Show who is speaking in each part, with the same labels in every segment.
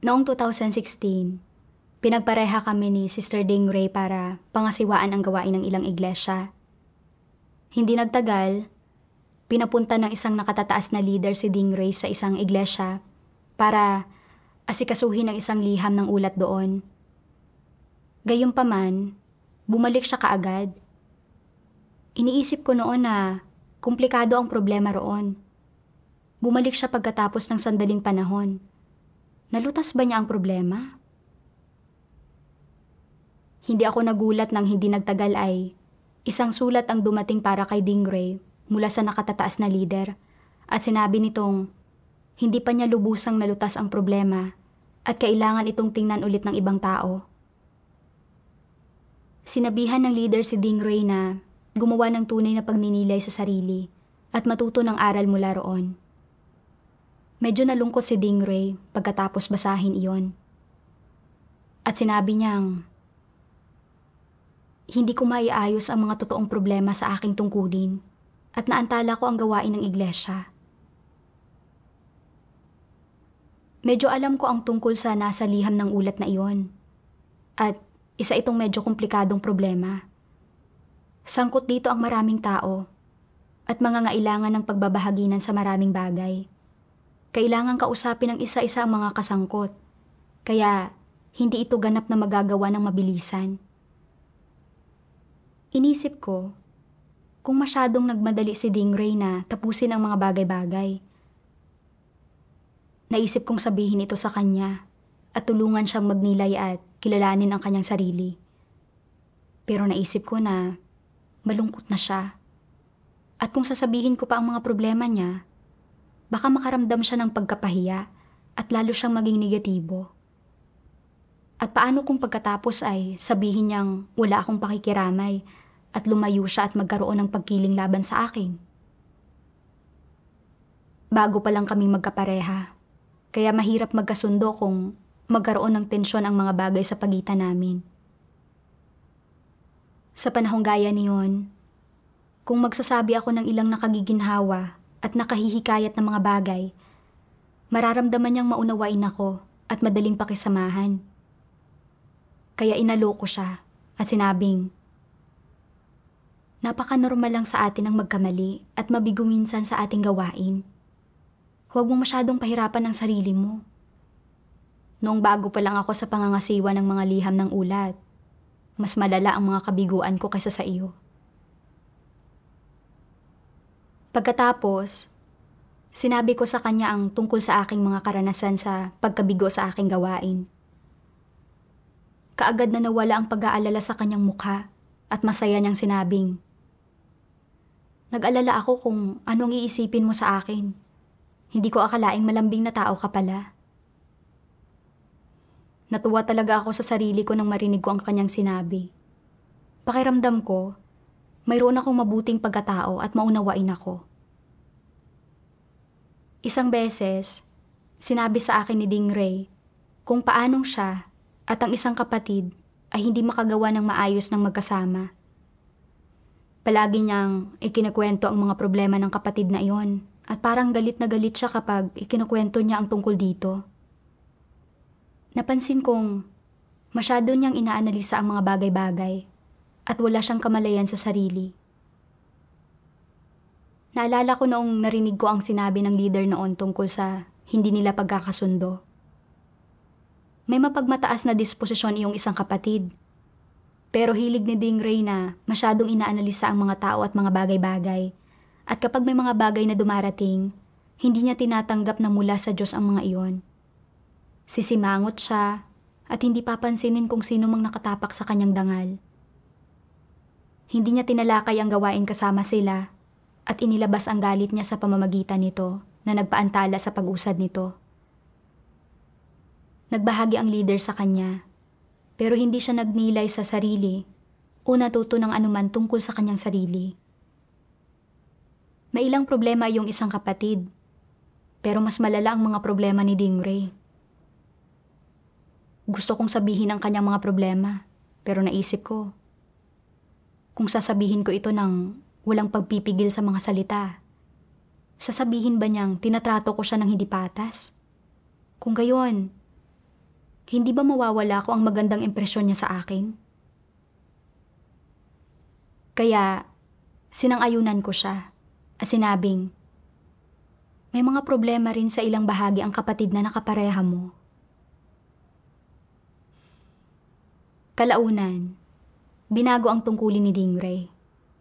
Speaker 1: Noong 2016, pinagpareha kami ni Sister Dingray para pangasiwaan ang gawain ng ilang iglesia. Hindi nagtagal, pinapunta ng isang nakatataas na leader si Dingray sa isang iglesia para asikasuhin ang isang liham ng ulat doon. Gayunpaman, bumalik siya kaagad. Iniisip ko noon na komplikado ang problema roon. Bumalik siya pagkatapos ng sandaling panahon. Nalutas ba niya ang problema? Hindi ako nagulat nang hindi nagtagal ay isang sulat ang dumating para kay Dingray mula sa nakatataas na lider at sinabi nitong hindi pa niya lubusang nalutas ang problema at kailangan itong tingnan ulit ng ibang tao. Sinabihan ng leader si Dingray na gumawa ng tunay na pagninilay sa sarili at matuto ng aral mula roon. Medyo nalungkot si Dingray pagkatapos basahin iyon. At sinabi niyang, hindi ko maiayos ang mga totoong problema sa aking tungkulin at naantala ko ang gawain ng iglesia. Medyo alam ko ang tungkol sa nasa liham ng ulat na iyon. At isa itong medyo komplikadong problema. Sangkot dito ang maraming tao at mangangailangan ng pagbabahaginan sa maraming bagay. Kailangan kausapin ng isa-isa ang mga kasangkot, kaya hindi ito ganap na magagawa ng mabilisan. Inisip ko, kung masyadong nagmadali si Dingray na tapusin ang mga bagay-bagay. Naisip kong sabihin ito sa kanya at tulungan siyang magnilay at kilalanin ang kanyang sarili. Pero naisip ko na malungkot na siya. At kung sasabihin ko pa ang mga problema niya, baka makaramdam siya ng pagkapahiya at lalo siyang maging negatibo. At paano kung pagkatapos ay sabihin niyang wala akong pakikiramay at lumayo siya at magkaroon ng pagkiling laban sa akin? Bago pa lang kaming magkapareha, kaya mahirap magkasundo kung magkaroon ng tensyon ang mga bagay sa pagitan namin. Sa panahong gaya niyon, kung magsasabi ako ng ilang nakagiginhawa at nakahihikayat ng mga bagay, mararamdaman niyang maunawain ako at madaling pakisamahan. Kaya inaloko siya at sinabing, napaka-normal lang sa atin ang magkamali at mabigo minsan sa ating gawain. Huwag mo masyadong pahirapan ang sarili mo. Noong bago pa lang ako sa pangangasiwa ng mga liham ng ulat, mas malala ang mga kabiguan ko kaysa sa iyo. Pagkatapos, sinabi ko sa kanya ang tungkol sa aking mga karanasan sa pagkabigo sa aking gawain. Kaagad na nawala ang pag-aalala sa kanyang mukha at masaya niyang sinabing, nag-alala ako kung anong iisipin mo sa akin. Hindi ko akalaing malambing na tao ka pala. Natuwa talaga ako sa sarili ko nang marinig ko ang kanyang sinabi. Pakiramdam ko, mayroon akong mabuting pagkatao at maunawain ako. Isang beses, sinabi sa akin ni Dingray kung paanong siya at ang isang kapatid ay hindi makagawa ng maayos ng magkasama. Palagi niyang ikinikwento ang mga problema ng kapatid na iyon at parang galit na galit siya kapag ikinikwento niya ang tungkol dito. Napansin kong masyado niyang inaanalisa ang mga bagay-bagay at wala siyang kamalayan sa sarili. Naalala ko noong narinig ko ang sinabi ng leader noon tungkol sa hindi nila pagkakasundo. May mapagmataas na disposisyon iyong isang kapatid, pero hilig ni Dingray na masyadong inaanalisa ang mga tao at mga bagay-bagay at kapag may mga bagay na dumarating, hindi niya tinatanggap na mula sa Diyos ang mga iyon. Sisimangot siya at hindi papansinin kung sino mang nakatapak sa kanyang dangal. Hindi niya tinalakay ang gawain kasama sila at inilabas ang galit niya sa pamamagitan nito na nagpaantala sa pag-usad nito. Nagbahagi ang leader sa kanya, pero hindi siya nagnilay sa sarili o natuto ng anuman tungkol sa kanyang sarili. May ilang problema yung isang kapatid, pero mas malala ang mga problema ni Dingray. Gusto kong sabihin ang kanyang mga problema, pero naisip ko, kung sasabihin ko ito ng walang pagpipigil sa mga salita, sasabihin ba niyang tinatrato ko siya ng hindi patas? Kung gayon, hindi ba mawawala ko ang magandang impresyon niya sa akin? Kaya, sinang-ayunan ko siya at sinabing, may mga problema rin sa ilang bahagi ang kapatid na nakapareha mo. Kalaunan, binago ang tungkulin ni Dingray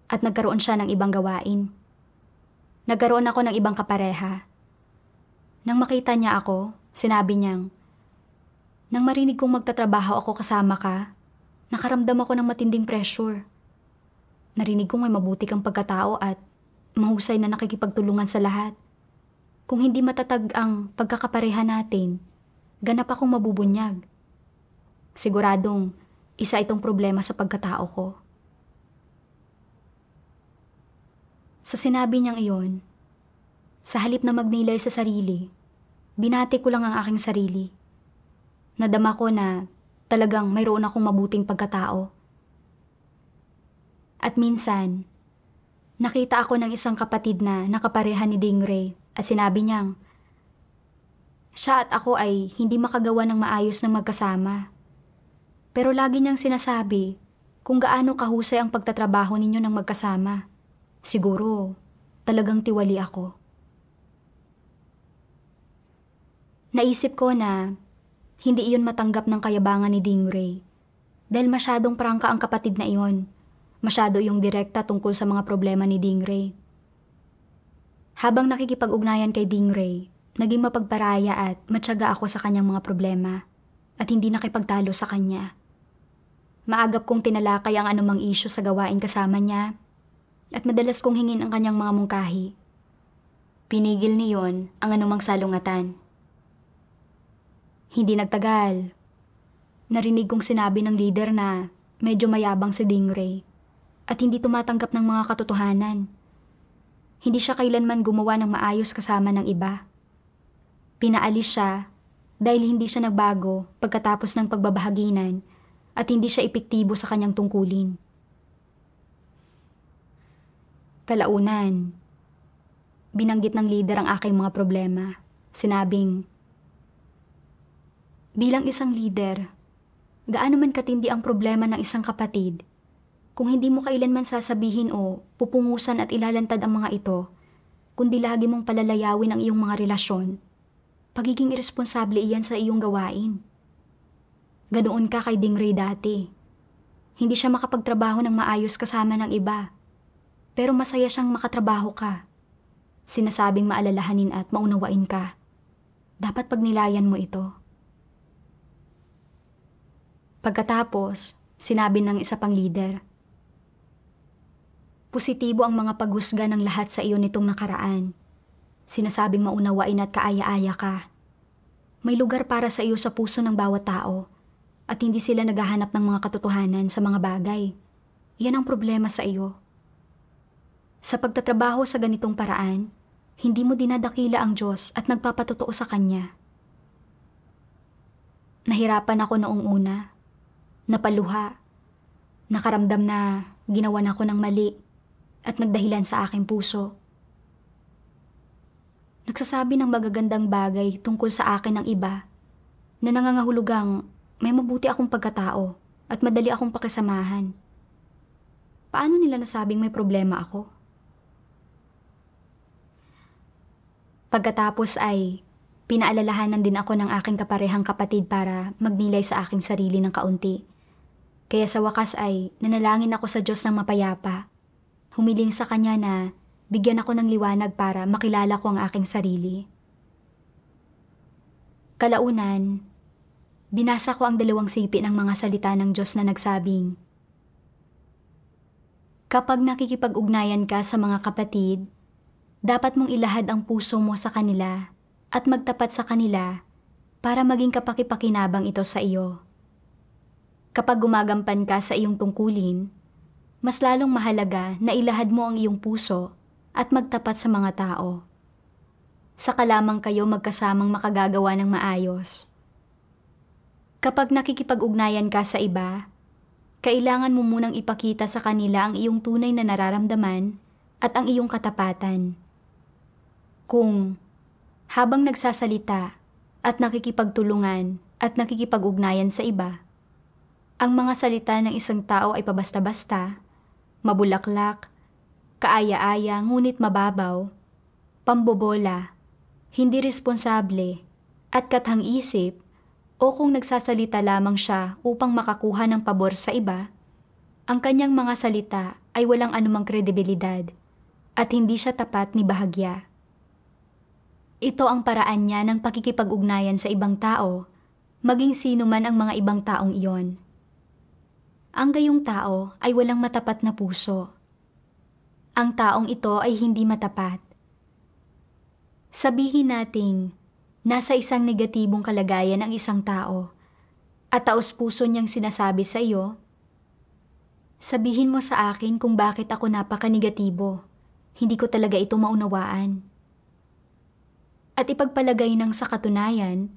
Speaker 1: at nagkaroon siya ng ibang gawain. Nagkaroon ako ng ibang kapareha. Nang makita niya ako, sinabi niyang, nang marinig kong magtatrabaho ako kasama ka, nakaramdam ako ng matinding pressure. Narinig kong may mabuti kang pagkatao at mahusay na nakikipagtulungan sa lahat. Kung hindi matatag ang pagkakapareha natin, ganap akong mabubunyag. Siguradong isa itong problema sa pagkatao ko. Sa sinabi niyang iyon, sa halip na magnilay sa sarili, binati ko lang ang aking sarili. Nadama ko na talagang mayroon akong mabuting pagkatao. At minsan, nakita ako ng isang kapatid na nakapareha ni Dingray at sinabi niyang, siya at ako ay hindi makagawa ng maayos ng magkasama. Pero lagi niyang sinasabi kung gaano kahusay ang pagtatrabaho ninyo ng magkasama. Siguro, talagang tiwali ako. Naisip ko na hindi iyon matanggap ng kayabangan ni Dingray dahil masyadong prangka ang kapatid na iyon. Masyado iyong direkta tungkol sa mga problema ni Dingray. Habang nakikipag-ugnayan kay Dingray, naging mapagparaya at matyaga ako sa kanyang mga problema at hindi nakipagtalo sa kanya. Maagap kong tinalakay ang anumang isyu sa gawain kasama niya at madalas kong hingin ang kanyang mga mungkahi. Pinigil niyon ang anumang salungatan. Hindi nagtagal. Narinig kong sinabi ng leader na medyo mayabang si Dingray at hindi tumatanggap ng mga katotohanan. Hindi siya kailanman gumawa ng maayos kasama ng iba. Pinaalis siya dahil hindi siya nagbago pagkatapos ng pagbabahaginan at hindi siya epektibo sa kanyang tungkulin. Kalaunan, binanggit ng leader ang aking mga problema. Sinabing, bilang isang leader, gaano man katindi ang problema ng isang kapatid, kung hindi mo kailanman sasabihin o pupungusan at ilalantad ang mga ito, kundi lagi mong palalayawin ang iyong mga relasyon, pagiging irresponsable iyan sa iyong gawain. Ganoon ka kay Dingray dati. Hindi siya makapagtrabaho ng maayos kasama ng iba, pero masaya siyang makatrabaho ka. Sinasabing maalalahanin at maunawain ka. Dapat pagnilayan mo ito. Pagkatapos, sinabi ng isa pang leader, positibo ang mga paghusga ng lahat sa iyo nitong nakaraan. Sinasabing maunawain at kaaya-aya ka. May lugar para sa iyo sa puso ng bawat tao at hindi sila naghahanap ng mga katotohanan sa mga bagay. Iyan ang problema sa iyo. Sa pagtatrabaho sa ganitong paraan, hindi mo dinadakila ang Diyos at nagpapatotoo sa Kanya. Nahirapan ako noong una. Napaluha. Nakaramdam na ginawan ako ng mali at nagdahilan sa aking puso. Nagsasabi ng magagandang bagay tungkol sa akin ng iba na nangangahulugang may mabuti akong pagkatao at madali akong pakisamahan. Paano nila nasabing may problema ako? Pagkatapos ay pinaalalahanan din ako ng aking kaparehang kapatid para magnilay sa aking sarili ng kaunti. Kaya sa wakas ay nanalangin ako sa Diyos ng mapayapa. Humiling sa Kanya na bigyan ako ng liwanag para makilala ko ang aking sarili. Kalaunan, binasa ko ang 2 sipi ng mga salita ng Diyos na nagsabing, kapag nakikipag-ugnayan ka sa mga kapatid, dapat mong ilahad ang puso mo sa kanila at magtapat sa kanila para maging kapakipakinabang ito sa iyo. Kapag gumagampan ka sa iyong tungkulin, mas lalong mahalaga na ilahad mo ang iyong puso at magtapat sa mga tao. Saka lamang kayo magkasamang makagagawa ng maayos. Kapag nakikipag-ugnayan ka sa iba, kailangan mo munang ipakita sa kanila ang iyong tunay na nararamdaman at ang iyong katapatan. Kung habang nagsasalita at nakikipagtulungan, at nakikipag-ugnayan sa iba. Ang mga salita ng isang tao ay pabasta-basta, mabulaklak, kaaya-aya ngunit mababaw, pambobola, hindi responsable, at kathang-isip, o kung nagsasalita lamang siya upang makakuha ng pabor sa iba, ang kanyang mga salita ay walang anumang kredibilidad at hindi siya tapat ni bahagya. Ito ang paraan niya ng pakikipag-ugnayan sa ibang tao, maging sino man ang mga ibang taong iyon. Ang gayong tao ay walang matapat na puso. Ang taong ito ay hindi matapat. Sabihin nating nasa isang negatibong kalagayan ang isang tao at taos-puso niyang sinasabi sa iyo, sabihin mo sa akin kung bakit ako napaka-negatibo. Hindi ko talaga ito maunawaan. At ipagpalagay ng sa katunayan,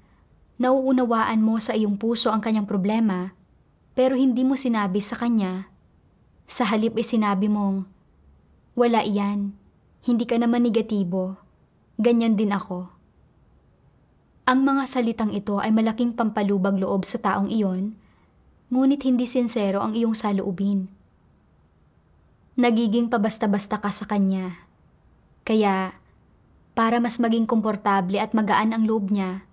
Speaker 1: nauunawaan mo sa iyong puso ang kanyang problema, pero hindi mo sinabi sa kanya. Sa halip ay sinabi mong, wala iyan, hindi ka naman negatibo, ganyan din ako. Ang mga salitang ito ay malaking pampalubag loob sa taong iyon, ngunit hindi sincero ang iyong saloobin. Nagiging pabasta-basta ka sa kanya. Kaya, para mas maging komportable at magaan ang loob niya,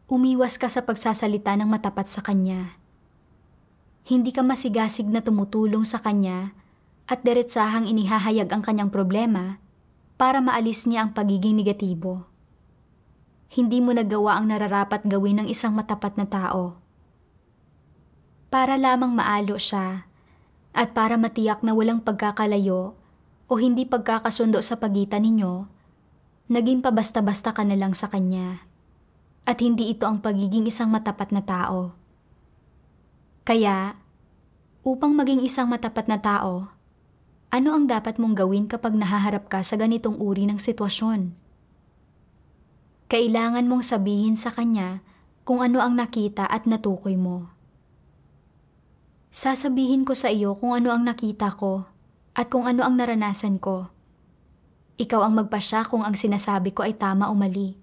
Speaker 1: umiwas ka sa pagsasalita ng matapat sa kanya. Hindi ka masigasig na tumutulong sa kanya at diretsahang inihahayag ang kanyang problema para maalis niya ang pagiging negatibo. Hindi mo nagawa ang nararapat gawin ng isang matapat na tao. Para lamang maalo siya at para matiyak na walang pagkakalayo o hindi pagkakasundo sa pagitan ninyo, naging pabasta-basta ka na lang sa kanya. At hindi ito ang pagiging isang matapat na tao. Kaya, upang maging isang matapat na tao, ano ang dapat mong gawin kapag nahaharap ka sa ganitong uri ng sitwasyon? Kailangan mong sabihin sa kanya kung ano ang nakita at natukoy mo. Sasabihin ko sa iyo kung ano ang nakita ko at kung ano ang naranasan ko. Ikaw ang magpasya kung ang sinasabi ko ay tama o mali.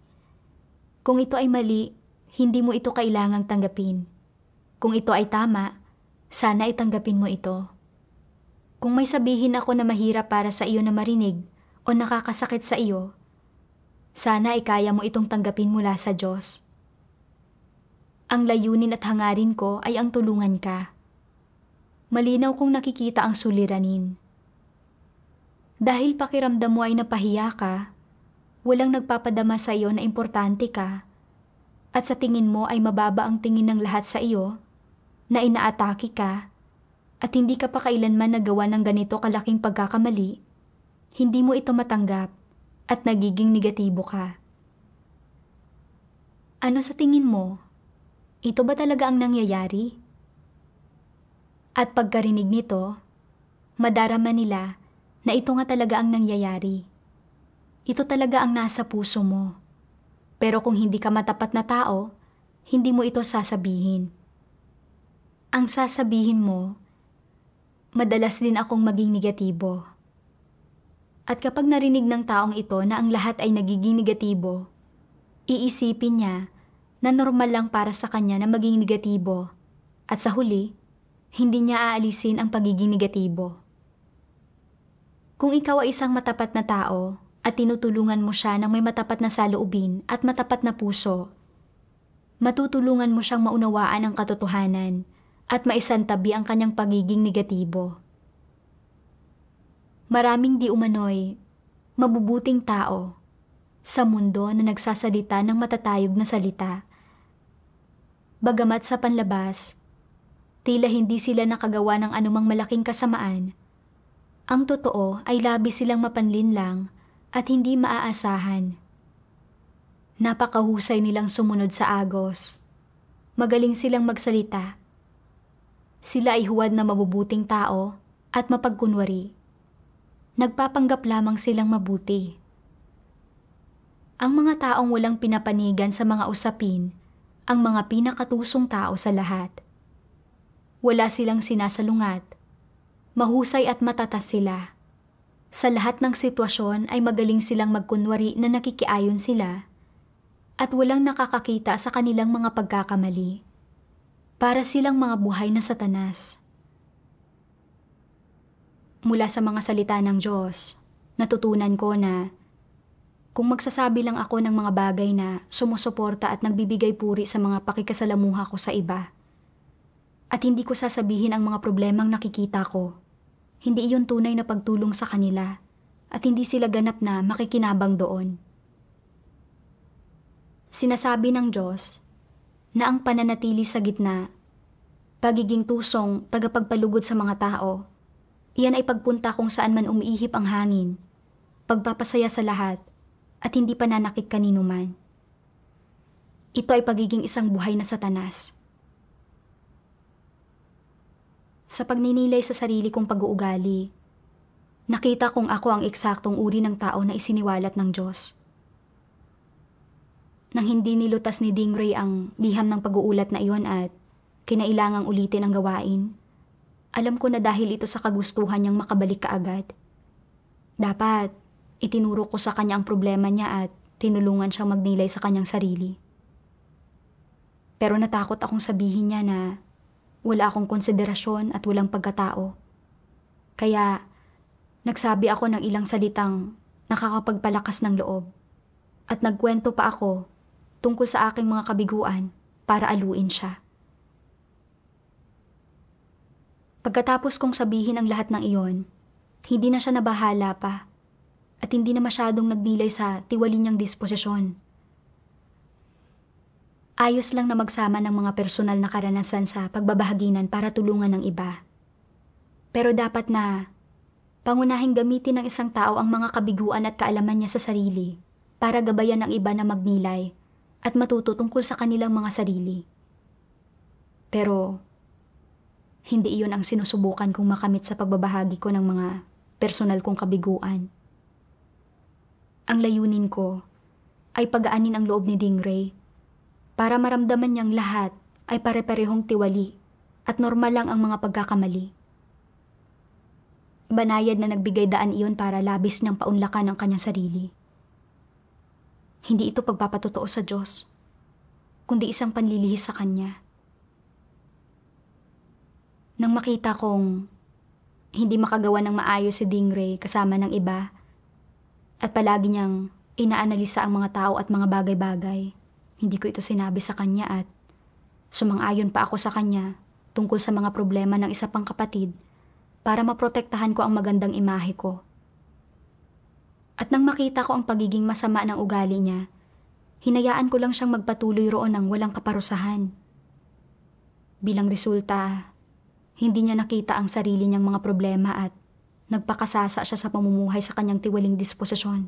Speaker 1: Kung ito ay mali, hindi mo ito kailangang tanggapin. Kung ito ay tama, sana itanggapin mo ito. Kung may sabihin ako na mahirap para sa iyo na marinig o nakakasakit sa iyo, sana ay kaya mo itong tanggapin mula sa Diyos. Ang layunin at hangarin ko ay ang tulungan ka. Malinaw kong nakikita ang suliranin. Dahil pakiramdam mo ay napahiya ka, walang nagpapadama sa iyo na importante ka, at sa tingin mo ay mababa ang tingin ng lahat sa iyo, na inaatake ka, at hindi ka pa kailanman nagawa ng ganito kalaking pagkakamali, hindi mo ito matanggap at nagiging negatibo ka. Ano sa tingin mo? Ito ba talaga ang nangyayari? At pagkarinig nito, madarama nila na ito nga talaga ang nangyayari. Ito talaga ang nasa puso mo. Pero kung hindi ka matapat na tao, hindi mo ito sasabihin. Ang sasabihin mo, madalas din akong maging negatibo. At kapag narinig ng taong ito na ang lahat ay nagiging negatibo, iisipin niya na normal lang para sa kanya na maging negatibo at sa huli, hindi niya aalisin ang pagiging negatibo. Kung ikaw ay isang matapat na tao at tinutulungan mo siya ng may matapat na saloobin at matapat na puso, matutulungan mo siyang maunawaan ang katotohanan at maisantabi ang kanyang pagiging negatibo. Maraming di umano'y mabubuting tao sa mundo na nagsasalita ng matatayog na salita. Bagamat sa panlabas, tila hindi sila nakagawa ng anumang malaking kasamaan, ang totoo ay labis silang mapanlinlang at hindi maaasahan. Napakahusay nilang sumunod sa agos. Magaling silang magsalita. Sila ay huwad na mabubuting tao at mapagkunwari. Nagpapanggap lamang silang mabuti. Ang mga taong walang pinapanigan sa mga usapin, ang mga pinakatusong tao sa lahat. Wala silang sinasalungat. Mahusay at matatas sila. Sa lahat ng sitwasyon ay magaling silang magkunwari na nakikiayon sila. at walang nakakakita sa kanilang mga pagkakamali. Para silang mga buhay na satanas. Mula sa mga salita ng Diyos, natutunan ko na kung magsasabi lang ako ng mga bagay na sumusuporta at nagbibigay puri sa mga pakikasalamuha ko sa iba, at hindi ko sasabihin ang mga problemang nakikita ko, hindi iyon tunay na pagtulong sa kanila at hindi sila ganap na makikinabang doon. Sinasabi ng Diyos na ang pananatili sa gitna, pagiging tusong tagapagpalugod sa mga tao, iyan ay pagpunta kung saan man umiihip ang hangin, pagpapasaya sa lahat, at hindi pananakit kanino man. Ito ay pagiging isang buhay na satanas. Sa pagninilay sa sarili kong pag-uugali, nakita kong ako ang eksaktong uri ng tao na isiniwalat ng Diyos. Nang hindi nilutas ni Dingray ang liham ng pag-uulat na iyon at kinailangang ulitin ang gawain, alam ko na dahil ito sa kagustuhan niyang makabalik kaagad. Dapat, itinuro ko sa kanya ang problema niya at tinulungan siyang magnilay sa kanyang sarili. Pero natakot akong sabihin niya na wala akong konsiderasyon at walang pagkatao. Kaya, nagsabi ako ng ilang salitang nakakapagpalakas ng loob at nagkwento pa ako tungkol sa aking mga kabiguan para aluin siya. Pagkatapos kong sabihin ang lahat ng iyon, hindi na siya nabahala pa at hindi na masyadong nagnilay sa tiwali niyang disposisyon. Ayos lang na magsama ng mga personal na karanasan sa pagbabahaginan para tulungan ng iba. Pero dapat na pangunahing gamitin ng isang tao ang mga kabiguan at kaalaman niya sa sarili para gabayan ng iba na magnilay at matuto tungkol sa kanilang mga sarili. Pero, hindi iyon ang sinusubukan kong makamit sa pagbabahagi ko ng mga personal kong kabiguan. Ang layunin ko ay pagaanin ang loob ni Dingray para maramdaman niyang lahat ay pare-parehong tiwali at normal lang ang mga pagkakamali. Banayad na nagbigay daan iyon para labis niyang paunlakan ang kanyang sarili. Hindi ito pagpapatotoo sa Diyos, kundi isang panlilihis sa Kanya. Nang makita kong hindi makagawa ng maayos si Dingray kasama ng iba at palagi niyang inaanalisa ang mga tao at mga bagay-bagay, hindi ko ito sinabi sa kanya at sumang-ayon pa ako sa kanya tungkol sa mga problema ng isa pang kapatid para maprotektahan ko ang magandang imahe ko. At nang makita ko ang pagiging masama ng ugali niya, hinayaan ko lang siyang magpatuloy roon ng walang kaparusahan. Bilang resulta, hindi niya nakita ang sarili niyang mga problema at nagpakasasa siya sa pamumuhay sa kanyang tiwaling disposisyon.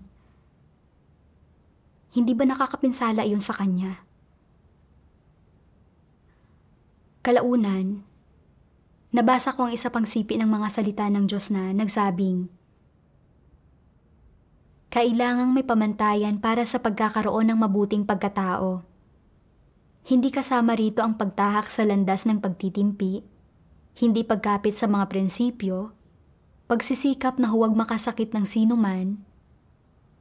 Speaker 1: Hindi ba nakakapinsala iyon sa kanya? Kalaunan, nabasa ko ang isa pang sipi ng mga salita ng Diyos na nagsabing, kailangang may pamantayan para sa pagkakaroon ng mabuting pagkatao. Hindi kasama rito ang pagtahak sa landas ng pagtitimpi, hindi pagkapit sa mga prinsipyo, pagsisikap na huwag makasakit ng sino man,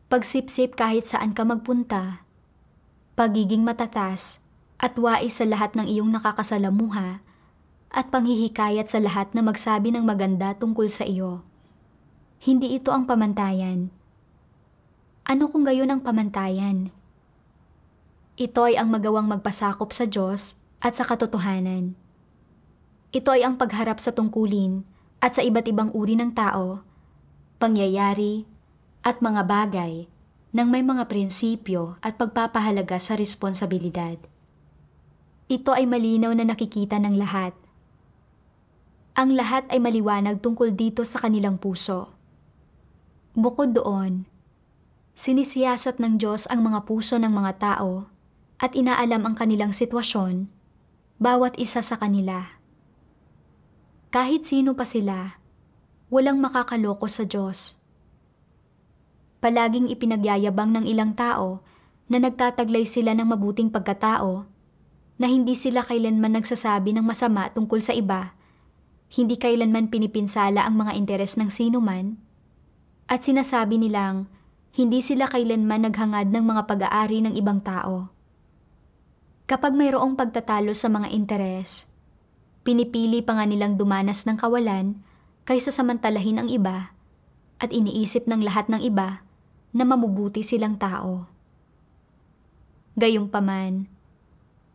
Speaker 1: pagsipsip kahit saan ka magpunta, pagiging matatas at wais sa lahat ng iyong nakakasalamuha, at panghihikayat sa lahat na magsabi ng maganda tungkol sa iyo. Hindi ito ang pamantayan. Ano kung gayon ang pamantayan? Ito ay ang magawang magpasakop sa Diyos at sa katotohanan. Ito ay ang pagharap sa tungkulin at sa iba't ibang uri ng tao, pangyayari, at mga bagay nang may mga prinsipyo at pagpapahalaga sa responsibilidad. Ito ay malinaw na nakikita ng lahat. Ang lahat ay maliwanag tungkol dito sa kanilang puso. Bukod doon, sinisiyasat ng Diyos ang mga puso ng mga tao at inaalam ang kanilang sitwasyon, bawat isa sa kanila. Kahit sino pa sila, walang makakaloko sa Diyos. Palaging ipinagyayabang ng ilang tao na nagtataglay sila ng mabuting pagkatao, na hindi sila kailanman nagsasabi ng masama tungkol sa iba, hindi kailanman pinipinsala ang mga interes ng sino man, at sinasabi nilang hindi sila kailanman naghangad ng mga pag-aari ng ibang tao. Kapag mayroong pagtatalo sa mga interes, pinipili pa nga nilang dumanas ng kawalan kaysa samantalahin ang iba at iniisip ng lahat ng iba na mabubuti silang tao. Gayunpaman,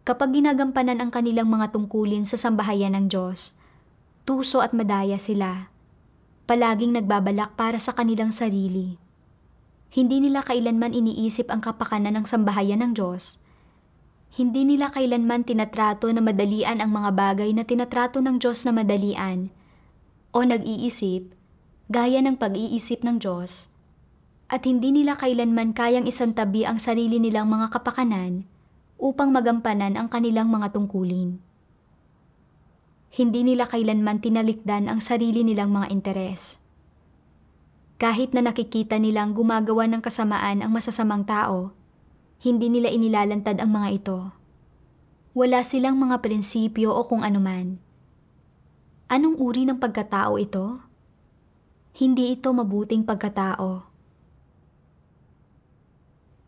Speaker 1: kapag ginagampanan ang kanilang mga tungkulin sa sambahayan ng Diyos, tuso at madaya sila, palaging nagbabalak para sa kanilang sarili. Hindi nila kailanman iniisip ang kapakanan ng sambahayan ng Diyos. Hindi nila kailanman tinatrato na madalian ang mga bagay na tinatrato ng Diyos na madalian o nag-iisip gaya ng pag-iisip ng Diyos. At hindi nila kailanman kayang isantabi ang sarili nilang mga kapakanan upang magampanan ang kanilang mga tungkulin. Hindi nila kailanman tinalikdan ang sarili nilang mga interes. Kahit na nakikita nilang gumagawa ng kasamaan ang masasamang tao, hindi nila inilalantad ang mga ito. Wala silang mga prinsipyo o kung anuman. Anong uri ng pagkatao ito? Hindi ito mabuting pagkatao.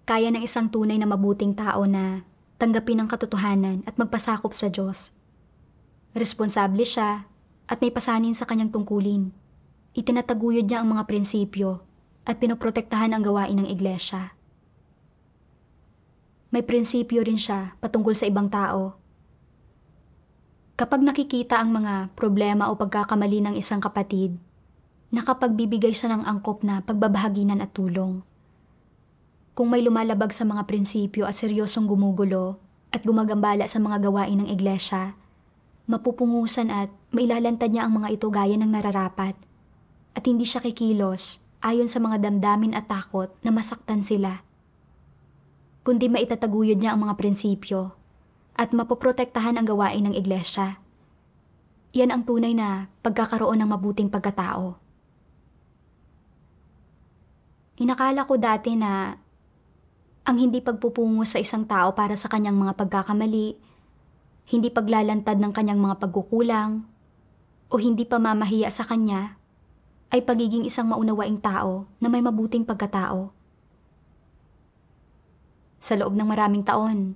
Speaker 1: Kaya ng isang tunay na mabuting tao na tanggapin ang katotohanan at magpasakop sa Diyos. Responsable siya at may pasanin sa kanyang tungkulin. Itinataguyod niya ang mga prinsipyo at pinoprotektahan ang gawain ng iglesia. May prinsipyo rin siya patungkol sa ibang tao. Kapag nakikita ang mga problema o pagkakamali ng isang kapatid, nakapagbibigay siya ng angkop na pagbabahaginan at tulong. Kung may lumalabag sa mga prinsipyo at seryosong gumugulo at gumagambala sa mga gawain ng iglesia, mapupungusan at mailalantad niya ang mga ito gaya ng nararapat at hindi siya kikilos ayon sa mga damdamin at takot na masaktan sila. Kundi maitataguyod niya ang mga prinsipyo at mapoprotektahan ang gawain ng iglesia. Yan ang tunay na pagkakaroon ng mabuting pagkatao. Inakala ko dati na ang hindi pagpupungo sa isang tao para sa kanyang mga pagkakamali, hindi paglalantad ng kanyang mga pagkukulang, o hindi pamamahiya sa kanya, ay pagiging isang maunawaing tao na may mabuting pagkatao. Sa loob ng maraming taon,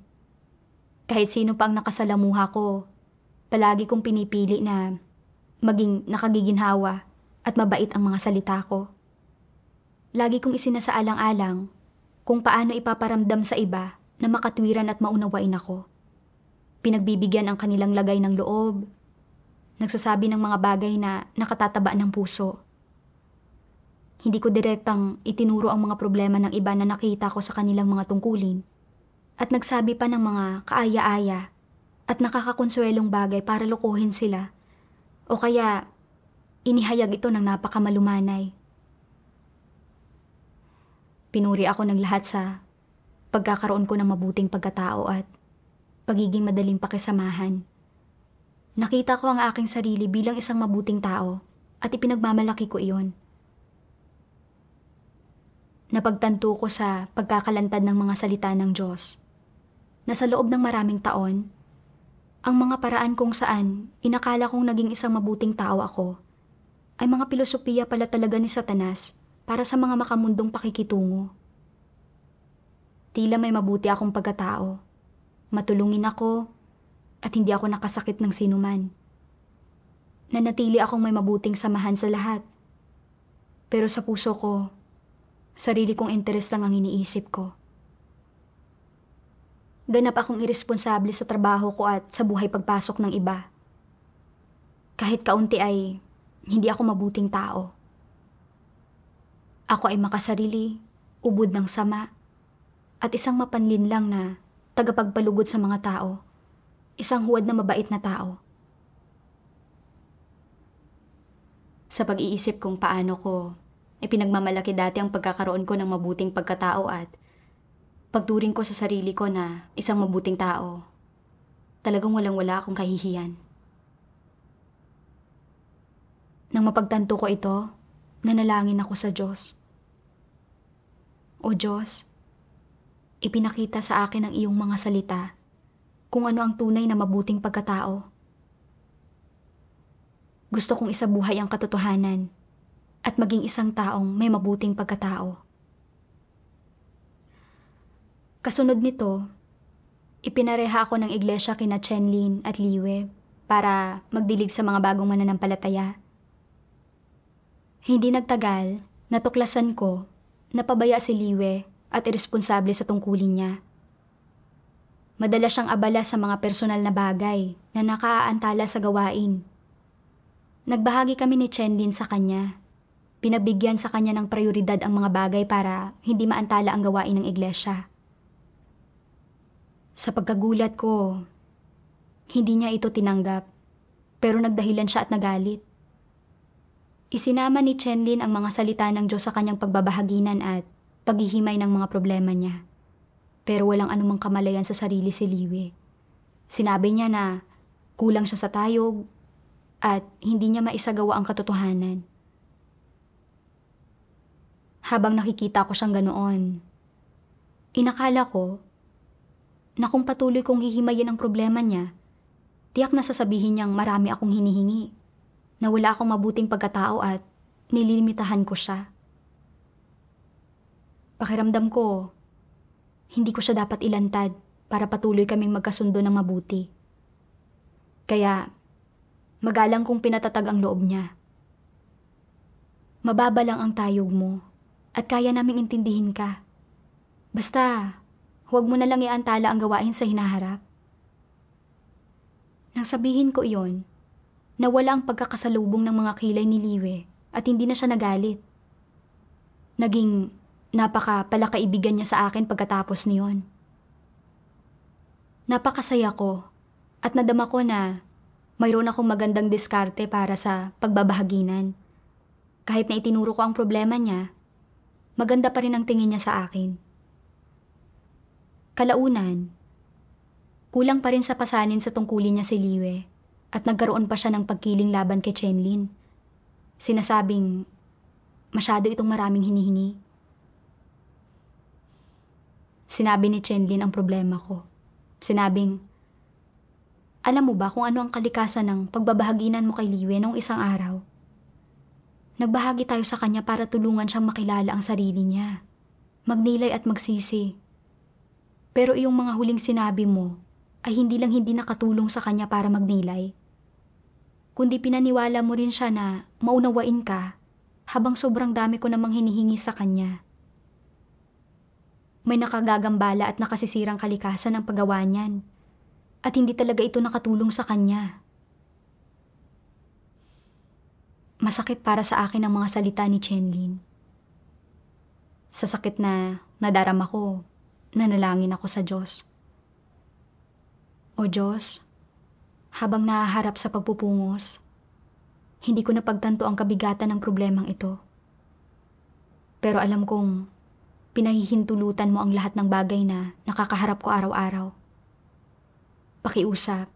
Speaker 1: kahit sino pa ang nakasalamuha ko, palagi kong pinipili na maging nakagiginhawa at mabait ang mga salita ko. Lagi kong isinasaalang-alang kung paano ipaparamdam sa iba na makatwiran at maunawain ako. Pinagbibigyan ang kanilang lagay ng loob, nagsasabi ng mga bagay na nakatataba ng puso. Hindi ko direktang itinuro ang mga problema ng iba na nakita ko sa kanilang mga tungkulin at nagsabi pa ng mga kaaya-aya at nakakakonsuelong bagay para lokohin sila o kaya inihayag ito ng napakamalumanay. Pinuri ako ng lahat sa pagkakaroon ko ng mabuting pagkatao at pagiging madaling pakisamahan. Nakita ko ang aking sarili bilang isang mabuting tao at ipinagmamalaki ko iyon. Napagtanto ko sa pagkakalantad ng mga salita ng Diyos na sa loob ng maraming taon, ang mga paraan kung saan inakala kong naging isang mabuting tao ako ay mga pilosopiya pala talaga ni Satanas para sa mga makamundong pakikitungo. Tila may mabuti akong pagkatao. Matulungin ako at hindi ako nakasakit ng sinuman. Nanatili akong may mabuting samahan sa lahat. Pero sa puso ko, sarili kong interes lang ang iniisip ko. Ganap akong iresponsable sa trabaho ko at sa buhay pagpasok ng iba. Kahit kaunti ay hindi ako mabuting tao. Ako ay makasarili, ubod ng sama, at isang mapanlinlang na tagapagpalugod sa mga tao, isang huwad na mabait na tao. Sa pag-iisip kung paano ko ipinagmamalaki dati ang pagkakaroon ko ng mabuting pagkatao at pagturing ko sa sarili ko na isang mabuting tao, talagang walang-wala akong kahihiyan. Nang mapagtanto ko ito, nanalangin ako sa Diyos. O Diyos, ipinakita sa akin ang iyong mga salita kung ano ang tunay na mabuting pagkatao. Gusto kong isabuhay ang katotohanan at maging isang taong may mabuting pagkatao. Kasunod nito, Ipinareha ako ng iglesia kina Chenlin at Liwe para magdilig sa mga bagong mananampalataya. Hindi nagtagal, natuklasan ko na pabaya si Liwe at iresponsable sa tungkulin niya. Madalas siyang abala sa mga personal na bagay na nakaaantala sa gawain. Nagbahagi kami ni Chenlin sa kanya. Pinabigyan sa kanya ng prioridad ang mga bagay para hindi maantala ang gawain ng iglesia. Sa pagkagulat ko, hindi niya ito tinanggap, pero nagdahilan siya at nagalit. Isinama ni Chenlin ang mga salita ng Diyos sa kanyang pagbabahaginan at paghihimay ng mga problema niya. Pero walang anumang kamalayan sa sarili si Liwe. Sinabi niya na kulang siya sa tayog at hindi niya maisagawa ang katotohanan. Habang nakikita ko siyang ganoon, inakala ko na kung patuloy kong hihimayin ang problema niya, tiyak na sasabihin niyang marami akong hinihingi, na wala akong mabuting pagkatao at nililimitahan ko siya. Pakiramdam ko, hindi ko siya dapat ilantad para patuloy kaming magkasundo ng mabuti. Kaya, magalang kong pinatatag ang loob niya. Mababa lang ang tayog mo at kaya naming intindihin ka. Basta, huwag mo na lang iantala ang gawain sa hinaharap. Nang sabihin ko iyon, nawala ang pagkakasalubong ng mga kilay ni Liwe at hindi na siya nagalit. Naging napaka-palakaibigan niya sa akin pagkatapos niyon. Napakasaya ko at nadama ko na mayroon akong magandang diskarte para sa pagbabahaginan. Kahit na itinuro ko ang problema niya, maganda pa rin ang tingin niya sa akin. Kalaunan, kulang pa rin sa pasanin sa tungkulin niya si Liwe at nagkaroon pa siya ng pagkiling laban kay Chenlin. Sinasabing masyado itong maraming hinihingi. Sinabi ni Chenlin ang problema ko. Sinabing, alam mo ba kung ano ang kalikasan ng pagbabahaginan mo kay Liwe noong isang araw? Nagbahagi tayo sa kanya para tulungan siyang makilala ang sarili niya, magnilay at magsisi. Pero iyong mga huling sinabi mo ay hindi lang hindi nakatulong sa kanya para magnilay, kundi pinaniwala mo rin siya na maunawain ka habang sobrang dami ko namang hinihingi sa kanya. May nakagagambala at nakasisirang kalikasan ng paggawa niyan at hindi talaga ito nakatulong sa kanya. Masakit para sa akin ang mga salita ni Chenlin. Sa sakit na nadarama ko, nanalangin ako sa Diyos. O Diyos, habang nahaharap sa pagpupungos, hindi ko napagtanto ang kabigatan ng problemang ito. Pero alam kong pinahihintulutan mo ang lahat ng bagay na nakakaharap ko araw-araw. Pakiusap,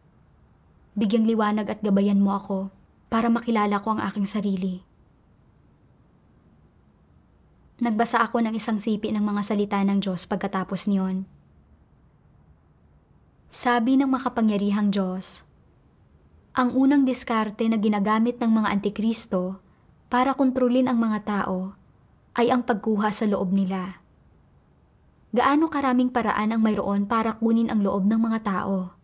Speaker 1: bigyang liwanag at gabayan mo ako para makilala ko ang aking sarili. Nagbasa ako ng isang sipi ng mga salita ng Diyos pagkatapos niyon. Sabi ng makapangyarihang Diyos, ang unang diskarte na ginagamit ng mga antikristo para kontrolin ang mga tao ay ang pagkuha sa loob nila. Gaano karaming paraan ang mayroon para kunin ang loob ng mga tao?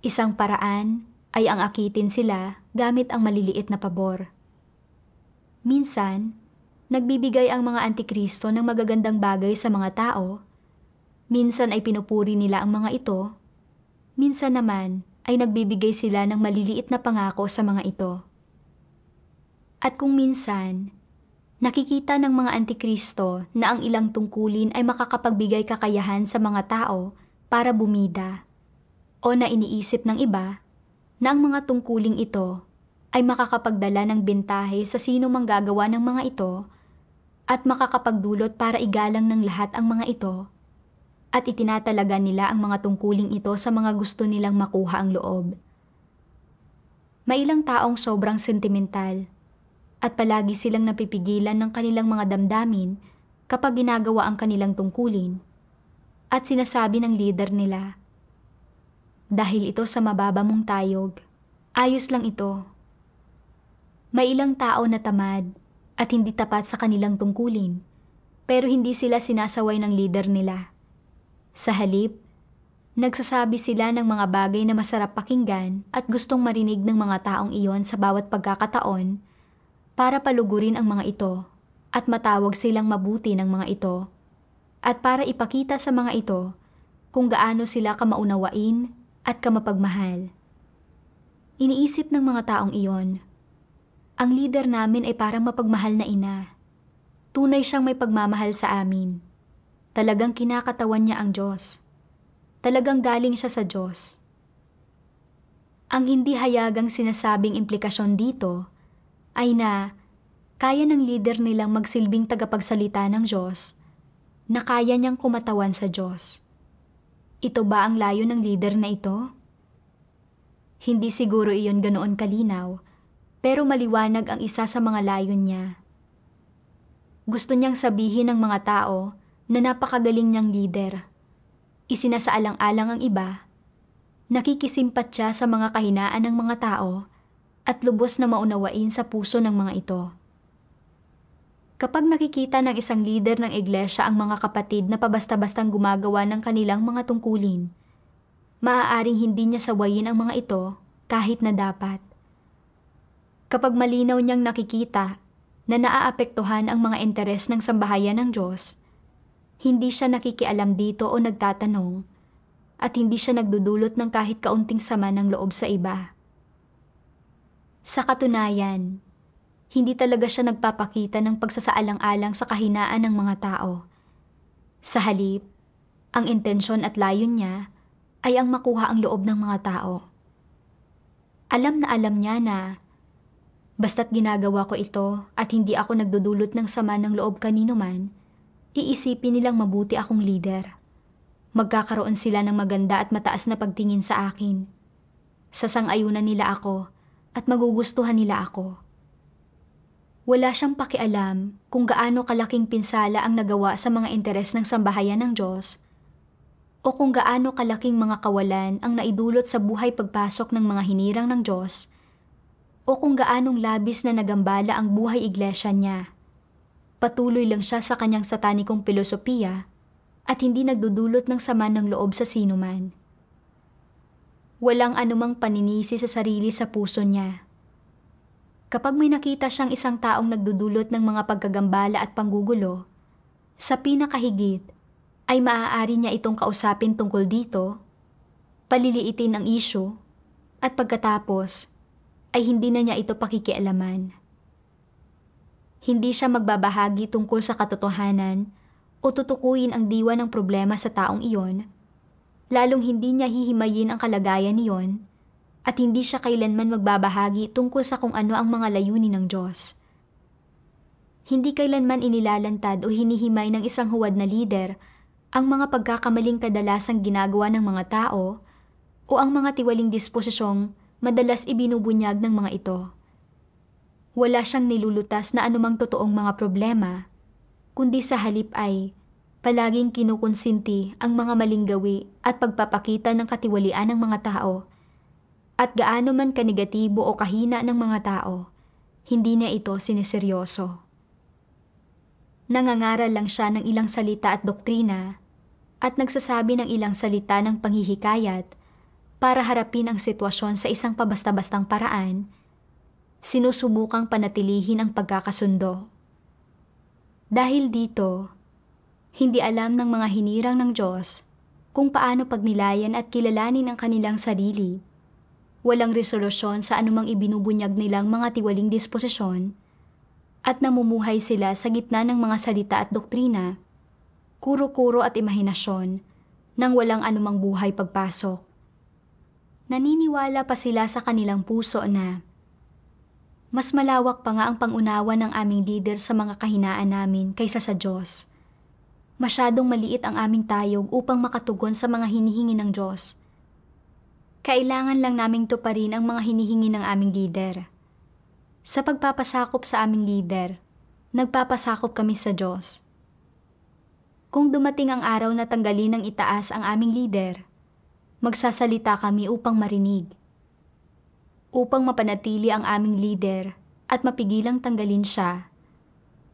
Speaker 1: Isang paraan ay ang akitin sila gamit ang maliliit na pabor. Minsan, nagbibigay ang mga antikristo ng magagandang bagay sa mga tao. Minsan ay pinupuri nila ang mga ito. Minsan naman ay nagbibigay sila ng maliliit na pangako sa mga ito. At kung minsan, nakikita ng mga antikristo na ang ilang tungkulin ay makakapagbigay kakayahan sa mga tao para bumida, o na iniisip ng iba na ang mga tungkuling ito ay makakapagdala ng bentahe sa sino mang gagawa ng mga ito at makakapagdulot para igalang ng lahat ang mga ito at itinatalaga nila ang mga tungkuling ito sa mga gusto nilang makuha ang loob. May ilang taong sobrang sentimental at palagi silang napipigilan ng kanilang mga damdamin kapag ginagawa ang kanilang tungkulin at sinasabi ng leader nila, dahil ito sa mababa mong tayog, ayos lang ito. May ilang tao na tamad at hindi tapat sa kanilang tungkulin, pero hindi sila sinasaway ng leader nila. Sa halip, Nagsasabi sila ng mga bagay na masarap pakinggan at gustong marinig ng mga taong iyon sa bawat pagkakataon para palugurin ang mga ito at matawag silang mabuti ng mga ito at para ipakita sa mga ito kung gaano sila kamaunawain at kamapagmahal. Iniisip ng mga taong iyon, ang leader namin ay parang mapagmahal na ina. Tunay siyang may pagmamahal sa amin. Talagang kinakatawan niya ang Diyos. Talagang galing siya sa Diyos. Ang hindi hayagang sinasabing implikasyon dito ay na kaya ng leader nilang magsilbing tagapagsalita ng Diyos na kaya niyang kumatawan sa Diyos. Ito ba ang layo ng leader na ito? Hindi siguro iyon ganoon kalinaw, pero maliwanag ang isa sa mga layon niya. Gusto niyang sabihin ng mga tao na napakagaling niyang leader. Isinasaalang-alang ang iba, nakikisimpat siya sa mga kahinaan ng mga tao at lubos na maunawain sa puso ng mga ito. Kapag nakikita ng isang leader ng iglesia ang mga kapatid na pabasta-bastang gumagawa ng kanilang mga tungkulin, maaaring hindi niya sawayin ang mga ito kahit na dapat. Kapag malinaw niyang nakikita na naaapektuhan ang mga interes ng sambahayan ng Diyos, hindi siya nakikialam dito o nagtatanong at hindi siya nagdudulot ng kahit kaunting sama ng loob sa iba. Sa katunayan, hindi talaga siya nagpapakita ng pagsasaalang-alang sa kahinaan ng mga tao. Sa halip, ang intensyon at layon niya ay ang makuha ang loob ng mga tao. Alam na alam niya na basta't ginagawa ko ito at hindi ako nagdudulot ng sama ng loob kanino man, iisipin nilang mabuti akong leader. Magkakaroon sila ng maganda at mataas na pagtingin sa akin. Sasang-ayunan nila ako at magugustuhan nila ako. Wala siyang pakialam kung gaano kalaking pinsala ang nagawa sa mga interes ng sambahayan ng Diyos o kung gaano kalaking mga kawalan ang naidulot sa buhay pagpasok ng mga hinirang ng Diyos o kung gaanong labis na nagambala ang buhay iglesia niya. Patuloy lang siya sa kanyang satanikong pilosopiya at hindi nagdudulot ng sama ng loob sa sinuman. Walang anumang paninisi sa sarili sa puso niya. Kapag may nakita siyang isang taong nagdudulot ng mga pagkagambala at panggugulo, sa pinakahigit ay maaari niya itong kausapin tungkol dito, paliliitin ang issue, at pagkatapos ay hindi na niya ito pakikialaman. Hindi siya magbabahagi tungkol sa katotohanan o tutukuyin ang diwa ng problema sa taong iyon, lalong hindi niya hihimayin ang kalagayan niyon at hindi siya kailanman magbabahagi tungkol sa kung ano ang mga layunin ng Diyos. Hindi kailanman inilalantad o hinihimay ng isang huwad na lider ang mga pagkakamaling kadalasang ginagawa ng mga tao o ang mga tiwaling disposisyong madalas ibinubunyag ng mga ito. Wala siyang nilulutas na anumang totoong mga problema, kundi sa halip ay palaging kinukonsinti ang mga maling gawi at pagpapakita ng katiwalian ng mga tao. At gaano man kanegatibo o kahina ng mga tao, hindi niya ito sineseryoso. Nangangaral lang siya ng ilang salita at doktrina at nagsasabi ng ilang salita ng panghihikayat para harapin ang sitwasyon sa isang pabasta-bastang paraan. Sinusubukang panatilihin ang pagkakasundo. Dahil dito, hindi alam ng mga hinirang ng Diyos kung paano pagnilayan at kilalanin ang kanilang sarili. Walang resolusyon sa anumang ibinubunyag nilang mga tiwaling disposisyon at namumuhay sila sa gitna ng mga salita at doktrina, kuro-kuro at imahinasyon nang walang anumang buhay pagpasok. Naniniwala pa sila sa kanilang puso na mas malawak pa nga ang pangunawa ng aming leader sa mga kahinaan namin kaysa sa Diyos. Masyadong maliit ang aming tayog upang makatugon sa mga hinihingi ng Diyos. Kailangan lang naming tuparin ang mga hinihingi ng aming leader. Sa pagpapasakop sa aming leader, nagpapasakop kami sa Diyos. Kung dumating ang araw na tanggalin ng itaas ang aming leader, magsasalita kami upang marinig. Upang mapanatili ang aming leader at mapigilang tanggalin siya,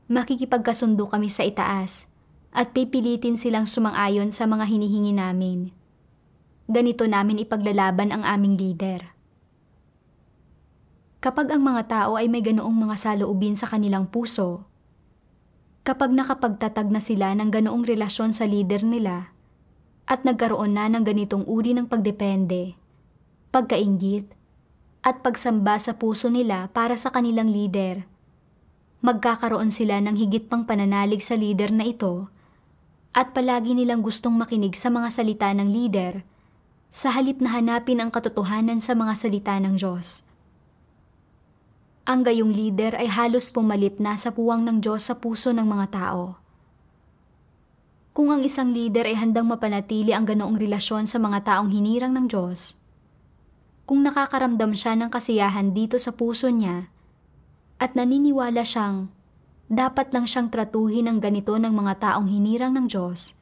Speaker 1: makikipagkasundo kami sa itaas at pipilitin silang sumang-ayon sa mga hinihingi namin. ganito namin ipaglalaban ang aming lider. Kapag ang mga tao ay may ganoong mga saloobin sa kanilang puso, kapag nakapagtatag na sila ng ganoong relasyon sa lider nila, at nagkaroon na ng ganitong uri ng pagdepende, pagkainggit, at pagsamba sa puso nila para sa kanilang lider, magkakaroon sila ng higit pang pananalig sa lider na ito at palagi nilang gustong makinig sa mga salita ng lider sa halip na hanapin ang katotohanan sa mga salita ng Diyos. Ang gayong lider ay halos pumalit na sa puwang ng Diyos sa puso ng mga tao. Kung ang isang lider ay handang mapanatili ang ganoong relasyon sa mga taong hinirang ng Diyos, kung nakakaramdam siya ng kasiyahan dito sa puso niya at naniniwala siyang dapat lang siyang tratuhin ng ganito ng mga taong hinirang ng Diyos,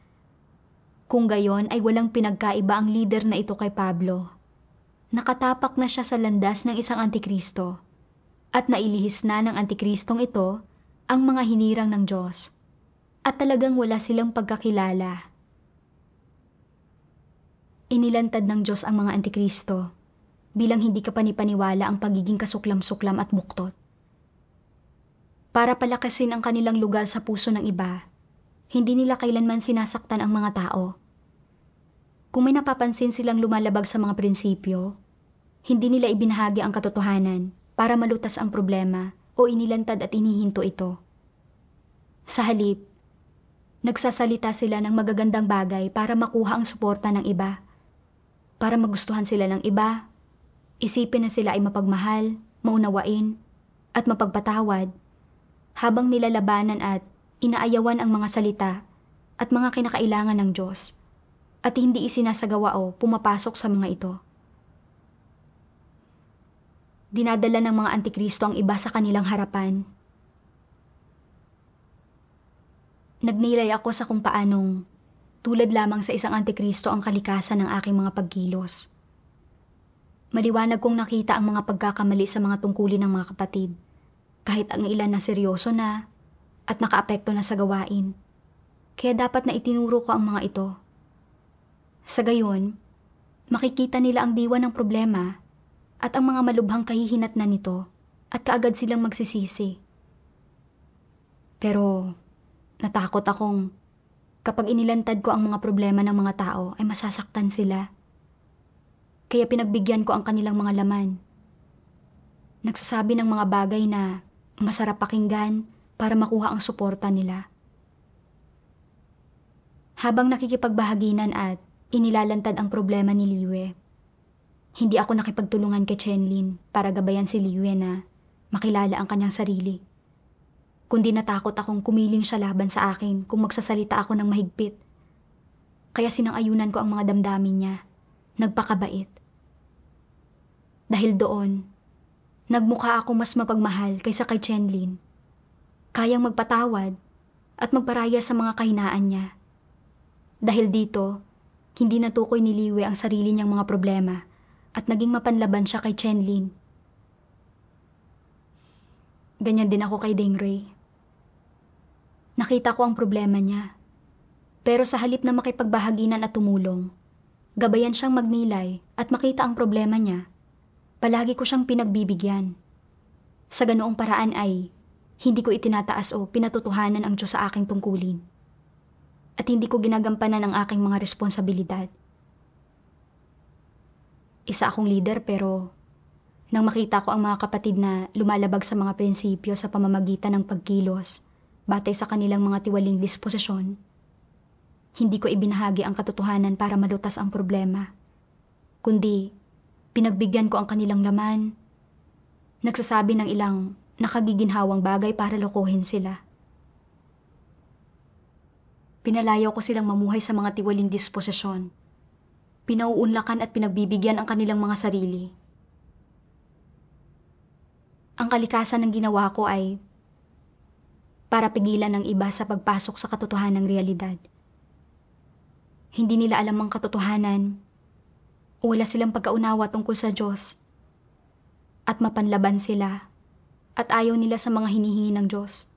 Speaker 1: kung gayon ay walang pinagkaiba ang lider na ito kay Pablo. Nakatapak na siya sa landas ng isang antikristo at nailihis na ng antikristong ito ang mga hinirang ng Diyos at talagang wala silang pagkakilala. Inilantad ng Diyos ang mga antikristo bilang hindi kapanipaniwala ang pagiging kasuklam-suklam at buktot. Para palakasin ang kanilang lugar sa puso ng iba, hindi nila kailanman sinasaktan ang mga tao. Kung may napapansin silang lumalabag sa mga prinsipyo, hindi nila ibinahagi ang katotohanan para malutas ang problema o inilantad at inihinto ito. Sa halip, nagsasalita sila ng magagandang bagay para makuha ang suporta ng iba, para magustuhan sila ng iba, isipin na sila ay mapagmahal, maunawain, at mapagpatawad, habang nilalabanan at inaayawan ang mga salita at mga kinakailangan ng Diyos, at hindi isinasagawa o pumapasok sa mga ito. Dinadala ng mga antikristo ang iba sa kanilang harapan. Nagnilay ako sa kung paanong tulad lamang sa isang antikristo ang kalikasan ng aking mga pagkilos. Maliwanag kong nakita ang mga pagkakamali sa mga tungkulin ng mga kapatid, kahit ang ilan na seryoso na at nakaapekto na sa gawain. Kaya dapat na itinuro ko ang mga ito. Sa gayon, makikita nila ang diwa ng problema at ang mga malubhang kahihinatnan nito at kaagad silang magsisisi. Pero natakot akong kapag inilantad ko ang mga problema ng mga tao ay masasaktan sila. Kaya pinagbigyan ko ang kanilang mga laman. Nagsasabi ng mga bagay na masarap pakinggan para makuha ang suporta nila. Habang nakikipagbahaginan at inilalantad ang problema ni Liwe, hindi ako nakipagtulungan kay Chenlin para gabayan si Liwe na makilala ang kanyang sarili. Kundi natakot akong kumiling siya laban sa akin kung magsasalita ako ng mahigpit. Kaya sinang-ayunan ko ang mga damdamin niya, nagpakabait. Dahil doon, nagmukha ako mas mapagmahal kaysa kay Chenlin. Kayang magpatawad at magparaya sa mga kahinaan niya. Dahil dito, hindi natukoy ni Liwe ang sarili niyang mga problema at naging mapanlaban siya kay Chenlin. Ganyan din ako kay Dengray. Nakita ko ang problema niya. Pero sa halip na makipagbahaginan at tumulong, gabayan siyang magnilay at makita ang problema niya, palagi ko siyang pinagbibigyan. Sa ganoong paraan ay hindi ko itinataas o pinatutuhanan ang Diyos sa aking tungkulin. At hindi ko ginagampanan ang aking mga responsibilidad. Isa akong leader pero nang makita ko ang mga kapatid na lumalabag sa mga prinsipyo sa pamamagitan ng pagkilos, batay sa kanilang mga tiwaling disposisyon, hindi ko ibinahagi ang katotohanan para malutas ang problema, kundi pinagbigyan ko ang kanilang laman, nagsasabi ng ilang nakagiginhawang bagay para lokohin sila. Pinalayaw ko silang mamuhay sa mga tiwaling disposisyon. Pinauunlakan at pinagbibigyan ang kanilang mga sarili. Ang kalikasan ng ginawa ko ay para pigilan ng iba sa pagpasok sa katotohanan ng realidad. Hindi nila alam ang katotohanan o wala silang pagkaunawa tungkol sa Diyos at mapanlaban sila at ayaw nila sa mga hinihingi ng Diyos.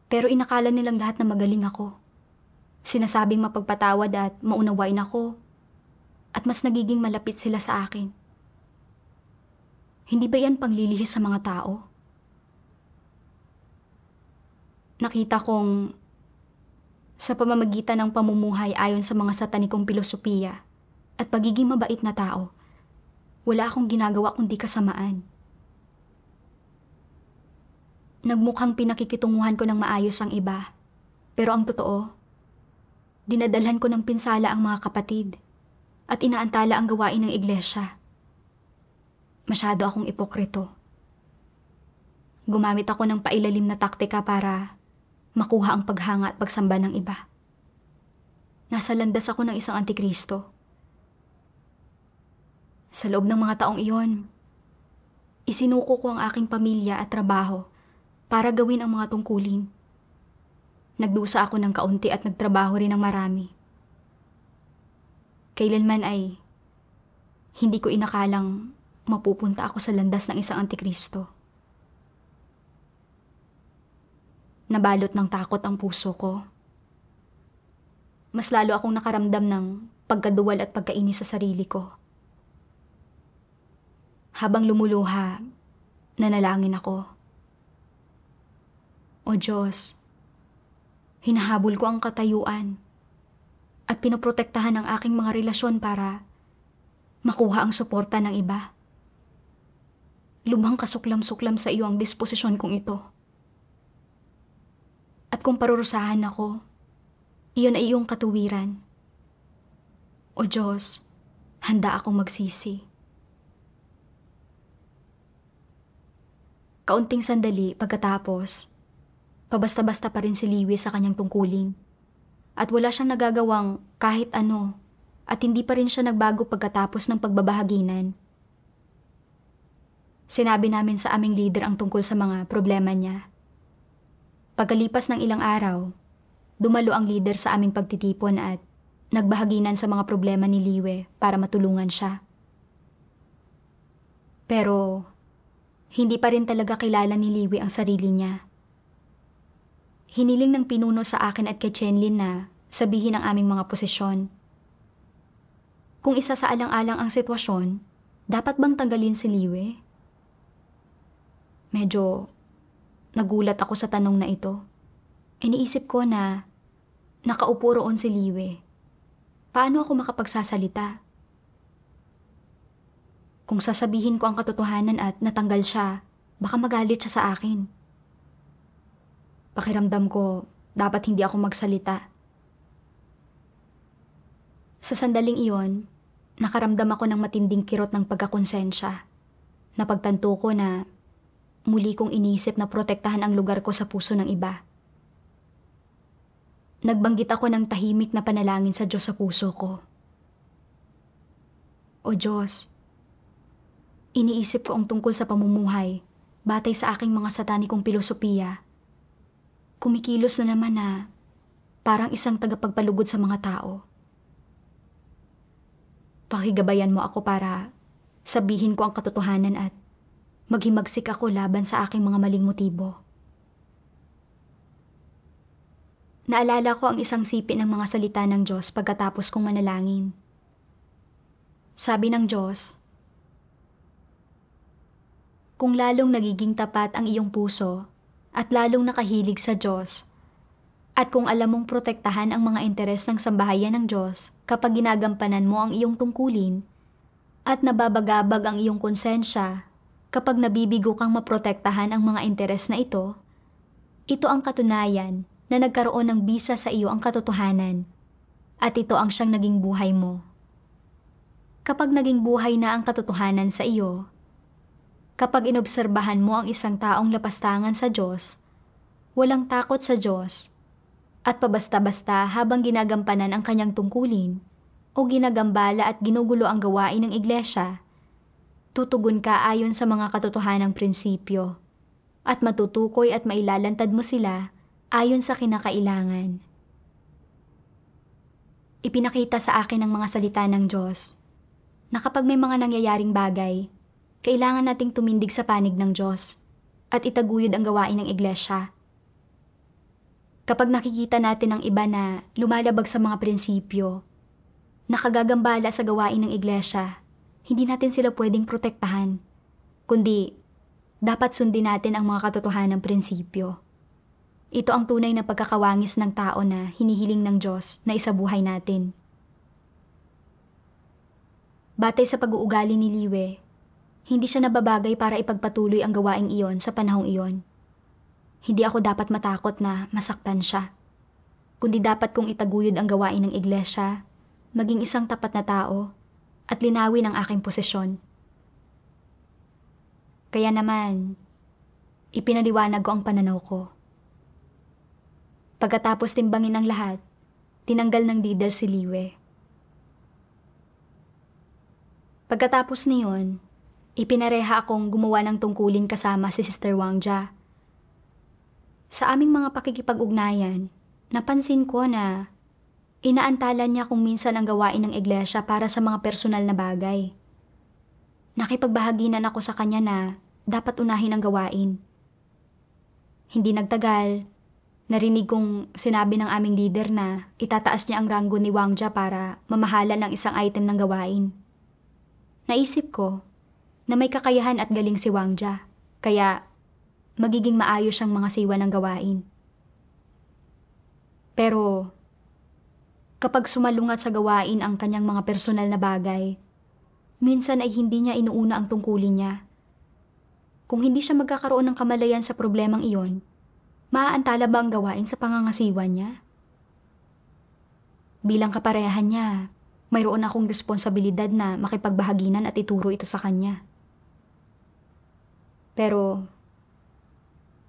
Speaker 1: Pero inakala nilang lahat na magaling ako. Sinasabing mapagpatawad at maunawain ako at mas nagiging malapit sila sa akin. Hindi ba yan panglilihis sa mga tao? Nakita kong sa pamamagitan ng pamumuhay ayon sa mga satanikong filosofiya at pagiging mabait na tao, wala akong ginagawa kundi kasamaan. Nagmukhang pinakikitunguhan ko ng maayos ang iba, pero ang totoo, dinadalhan ko ng pinsala ang mga kapatid at inaantala ang gawain ng iglesia. Masyado akong ipokrito. Gumamit ako ng pailalim na taktika para makuha ang paghanga at pagsamba ng iba. Nasa landas ako ng isang antikristo. Sa loob ng mga taong iyon, isinuko ko ang aking pamilya at trabaho para gawin ang mga tungkulin. Nagdusa ako ng kaunti at nagtrabaho rin ng marami. Kailanman ay hindi ko inakalang mapupunta ako sa landas ng isang antikristo. Nabalot ng takot ang puso ko. Mas lalo akong nakaramdam ng pagkaduwal at pagkainis sa sarili ko. Habang lumuluha, nanalangin ako. O Diyos, hinahabol ko ang katayuan at pinoprotektahan ang aking mga relasyon para makuha ang suporta ng iba. Lubhang kasuklam-suklam sa iyo ang disposisyon kong ito. At kung parurusahan ako, iyon ay iyong katuwiran. O Diyos, handa akong magsisi. Kaunting sandali pagkatapos, pabasta-basta pa rin si Liwi sa kanyang tungkulin. At wala siyang nagagawang kahit ano at hindi pa rin siya nagbago pagkatapos ng pagbabahaginan. Sinabi namin sa aming leader ang tungkol sa mga problema niya. Pagkalipas ng ilang araw, dumalo ang leader sa aming pagtitipon at nagbahaginan sa mga problema ni Liwe para matulungan siya. Pero hindi pa rin talaga kilala ni Liwe ang sarili niya. Hiniling ng pinuno sa akin at kay Chenlin na sabihin ang aming mga posisyon. Kung isa sa alang-alang ang sitwasyon, dapat bang tanggalin si Liwe? Medyo nagulat ako sa tanong na ito. Iniisip ko na nakaupo roon si Liwe. Paano ako makapagsasalita? Kung sasabihin ko ang katotohanan at natanggal siya, baka magalit siya sa akin. Pakiramdam ko, dapat hindi ako magsalita. Sa sandaling iyon, nakaramdam ako ng matinding kirot ng pagkakonsensya. Napagtanto ko na muli kong iniisip na protektahan ang lugar ko sa puso ng iba. Nagbanggit ako ng tahimik na panalangin sa Diyos sa puso ko. O Diyos, iniisip ko ang tungkol sa pamumuhay batay sa aking mga satanikong filosofiya. Kumikilos na naman na parang isang tagapagpalugod sa mga tao. Pakigabayan mo ako para sabihin ko ang katotohanan at maghimagsik ako laban sa aking mga maling motibo. Naalala ko ang isang sipi ng mga salita ng Diyos pagkatapos kong manalangin. Sabi ng Diyos, kung lalong nagiging tapat ang iyong puso at lalong nakahilig sa Diyos, at kung alam mong protektahan ang mga interes ng sambahayan ng Diyos kapag ginagampanan mo ang iyong tungkulin, at nababagabag ang iyong konsensya kapag nabibigo kang maprotektahan ang mga interes na ito ang katunayan na nagkaroon ng bisa sa iyo ang katotohanan at ito ang siyang naging buhay mo. Kapag naging buhay na ang katotohanan sa iyo, kapag inobserbahan mo ang isang taong lapastangan sa Diyos, walang takot sa Diyos, at pabasta-basta habang ginagampanan ang kanyang tungkulin o ginagambala at ginugulo ang gawain ng iglesia, tutugon ka ayon sa mga katotohanang prinsipyo at matutukoy at mailalantad mo sila ayon sa kinakailangan. Ipinakita sa akin ng mga salita ng Diyos na kapag may mga nangyayaring bagay, kailangan nating tumindig sa panig ng Diyos at itaguyod ang gawain ng iglesia. Kapag nakikita natin ang iba na lumalabag sa mga prinsipyo, nakagagambala sa gawain ng iglesia, hindi natin sila pwedeng protektahan, kundi dapat sundin natin ang mga katotohanan ng prinsipyo. Ito ang tunay na pagkakawangis ng tao na hinihiling ng Diyos na isabuhay natin. Batay sa pag-uugali ni Liwe, hindi siya nababagay para ipagpatuloy ang gawaing iyon sa panahong iyon. Hindi ako dapat matakot na masaktan siya, kundi dapat kong itaguyod ang gawain ng iglesia, maging isang tapat na tao, at linawin ang aking posisyon. Kaya naman, ipinaliwanag ko ang pananaw ko. Pagkatapos timbangin ang lahat, tinanggal ng leader si Liwe. Pagkatapos niyon, ipinareha akong gumawa ng tungkulin kasama si Sister Wangja. Sa aming mga pakikipag-ugnayan, napansin ko na inaantalan niya kung minsan ang gawain ng iglesia para sa mga personal na bagay. Nakipagbahaginan ako sa kanya na dapat unahin ang gawain. Hindi nagtagal, narinig kong sinabi ng aming leader na itataas niya ang ranggo ni Wangja para mamahala ng isang item ng gawain. Naisip ko na may kakayahan at galing si Wangja, kaya magiging maayos siyang mga siwa ng gawain. Pero kapag sumalungat sa gawain ang kanyang mga personal na bagay, minsan ay hindi niya inuuna ang tungkulin niya. Kung hindi siya magkakaroon ng kamalayan sa problemang iyon, maaantala ba ang gawain sa pangangasiwa niya? Bilang kaparehan niya, mayroon akong responsibilidad na makipagbahaginan at ituro ito sa kanya. Pero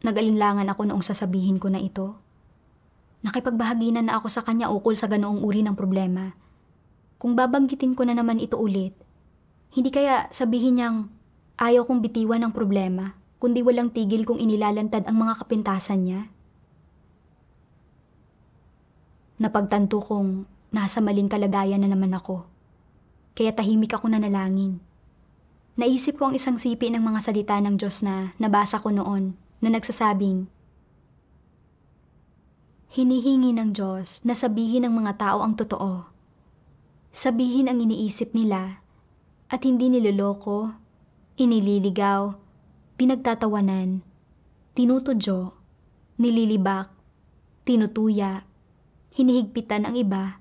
Speaker 1: nag-alinlangan ako noong sasabihin ko na ito. Nakipagbahaginan na ako sa kanya ukol sa ganoong uri ng problema. Kung babanggitin ko na naman ito ulit, hindi kaya sabihin niyang ayaw kong bitiwan ng problema, kundi walang tigil kung inilalantad ang mga kapintasan niya? Napagtanto kong nasa maling kalagayan na naman ako, kaya tahimik ako nanalangin. Naisip ko ang isang sipi ng mga salita ng Diyos na nabasa ko noon na nagsasabing, hinihingi ng Diyos na sabihin ng mga tao ang totoo. Sabihin ang iniisip nila at hindi niloloko, inililigaw, pinagtatawanan, tinutudyo, nililibak, tinutuya, hinihigpitan ang iba,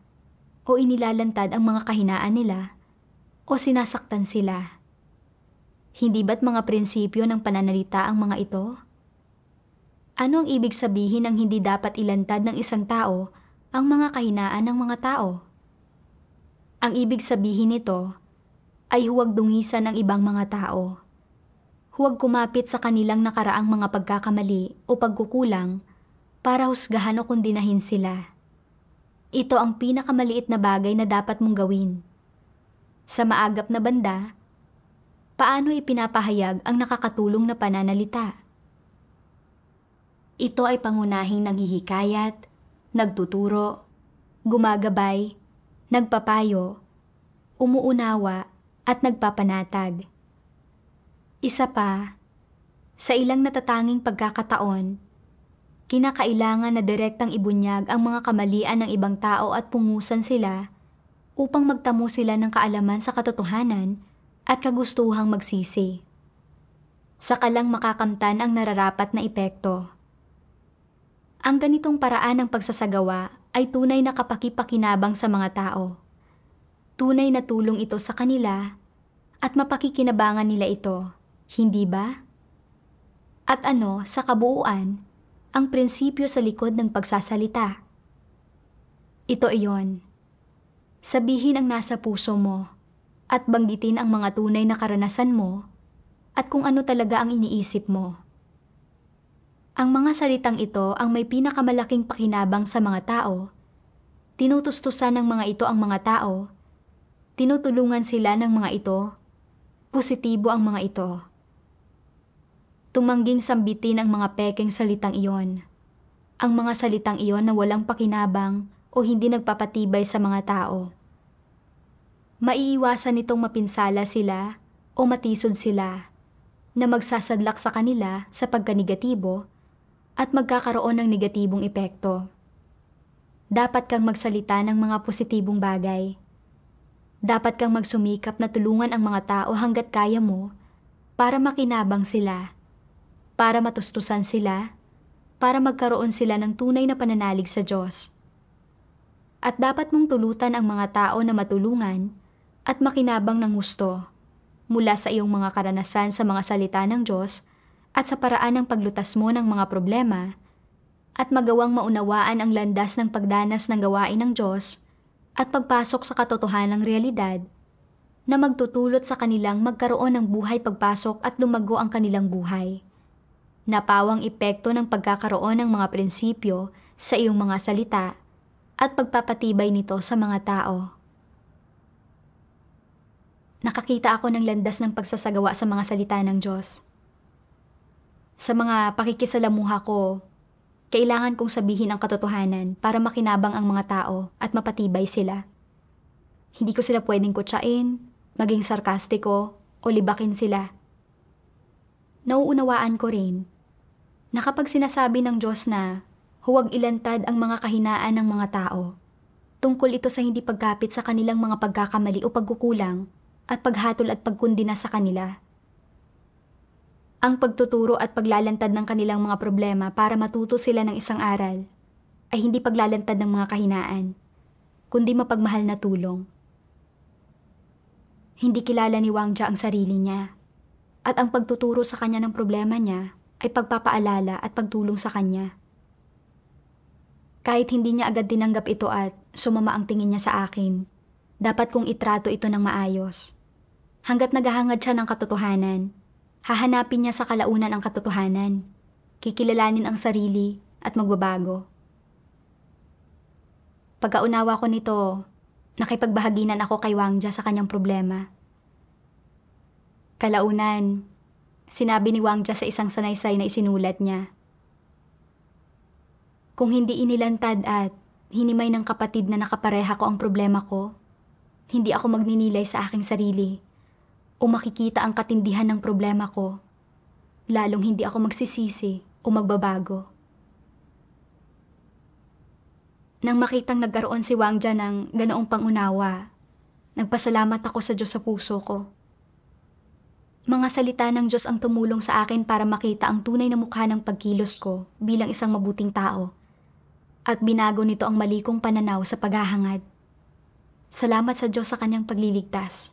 Speaker 1: o inilalantad ang mga kahinaan nila, o sinasaktan sila. Hindi ba't mga prinsipyo ng pananalita ang mga ito? Ano ang ibig sabihin ng hindi dapat ilantad ng isang tao ang mga kahinaan ng mga tao? Ang ibig sabihin nito ay huwag dungisan ng ibang mga tao. Huwag kumapit sa kanilang nakaraang mga pagkakamali o pagkukulang para husgahan o kundinahin sila. Ito ang pinakamaliit na bagay na dapat mong gawin. Sa maagap na banda, paano ipinapahayag ang nakakatulong na pananalita? Ito ay pangunahing naghihikayat, nagtuturo, gumagabay, nagpapayo, umuunawa at nagpapanatag. Isa pa, sa ilang natatanging pagkakataon, kinakailangan na direktang ibunyag ang mga kamalian ng ibang tao at pungusan sila upang magtamo sila ng kaalaman sa katotohanan at kagustuhang magsisi. Saka lang makakamtan ang nararapat na epekto. Ang ganitong paraan ng pagsasagawa ay tunay na kapakipakinabang sa mga tao. Tunay na tulong ito sa kanila at mapakikinabangan nila ito, hindi ba? At ano, sa kabuuan, ang prinsipyo sa likod ng pagsasalita? Ito iyon. Sabihin ang nasa puso mo at banggitin ang mga tunay na karanasan mo at kung ano talaga ang iniisip mo. Ang mga salitang ito ang may pinakamalaking pakinabang sa mga tao. Tinutustusan ng mga ito ang mga tao. Tinutulungan sila ng mga ito. Positibo ang mga ito. Tumangging sambitin ang mga pekeng salitang iyon. Ang mga salitang iyon na walang pakinabang o hindi nagpapatibay sa mga tao. Maiiwasan nitong mapinsala sila o matisod sila na magsasadlak sa kanila sa pagkanegatibo at magkakaroon ng negatibong epekto. Dapat kang magsalita ng mga positibong bagay. Dapat kang magsumikap na tulungan ang mga tao hanggat kaya mo para makinabang sila, para matustusan sila, para magkaroon sila ng tunay na pananalig sa Diyos. At dapat mong tulutan ang mga tao na matulungan at makinabang ng gusto mula sa iyong mga karanasan sa mga salita ng Diyos at sa paraan ng paglutas mo ng mga problema at magawang maunawaan ang landas ng pagdanas ng gawain ng Diyos at pagpasok sa katotohanang realidad na magtutulot sa kanilang magkaroon ng buhay pagpasok at lumago ang kanilang buhay. Napawang epekto ng pagkakaroon ng mga prinsipyo sa iyong mga salita at pagpapatibay nito sa mga tao. Nakakita ako ng landas ng pagsasagawa sa mga salita ng Diyos. Sa mga pakikisalamuha ko, kailangan kong sabihin ang katotohanan para makinabang ang mga tao at mapatibay sila. Hindi ko sila pwedeng kutsain, maging sarkastiko o libakin sila. Nauunawaan ko rin na kapag sinasabi ng Diyos na huwag ilantad ang mga kahinaan ng mga tao, tungkol ito sa hindi pagkapit sa kanilang mga pagkakamali o pagkukulang at paghatol at pagkundina sa kanila. Ang pagtuturo at paglalantad ng kanilang mga problema para matuto sila ng isang aral ay hindi paglalantad ng mga kahinaan, kundi mapagmahal na tulong. Hindi kilala ni Wang Jia ang sarili niya, at ang pagtuturo sa kanya ng problema niya ay pagpapaalala at pagtulong sa kanya. Kahit hindi niya agad tinanggap ito at sumama ang tingin niya sa akin, dapat kong itrato ito ng maayos. Hanggat naghahangad siya ng katotohanan, hahanapin niya sa kalaunan ang katotohanan, kikilalanin ang sarili at magbabago. Pagkaunawa ko nito, nakipagbahaginan ako kay Wang Jia sa kanyang problema. Kalaunan, sinabi ni Wang Jia sa isang sanaysay na isinulat niya, "Kung hindi inilantad at hinimay ng kapatid na nakapareha ko ang problema ko, hindi ako magninilay sa aking sarili o makikita ang katindihan ng problema ko, lalong hindi ako magsisisi o magbabago." Nang makitang nagkaroon si Wang Jia ng ganoong pangunawa, nagpasalamat ako sa Diyos sa puso ko. Mga salita ng Diyos ang tumulong sa akin para makita ang tunay na mukha ng pagkilos ko bilang isang mabuting tao, at binago nito ang mali kong pananaw sa paghahangad. Salamat sa Diyos sa kanyang pagliligtas.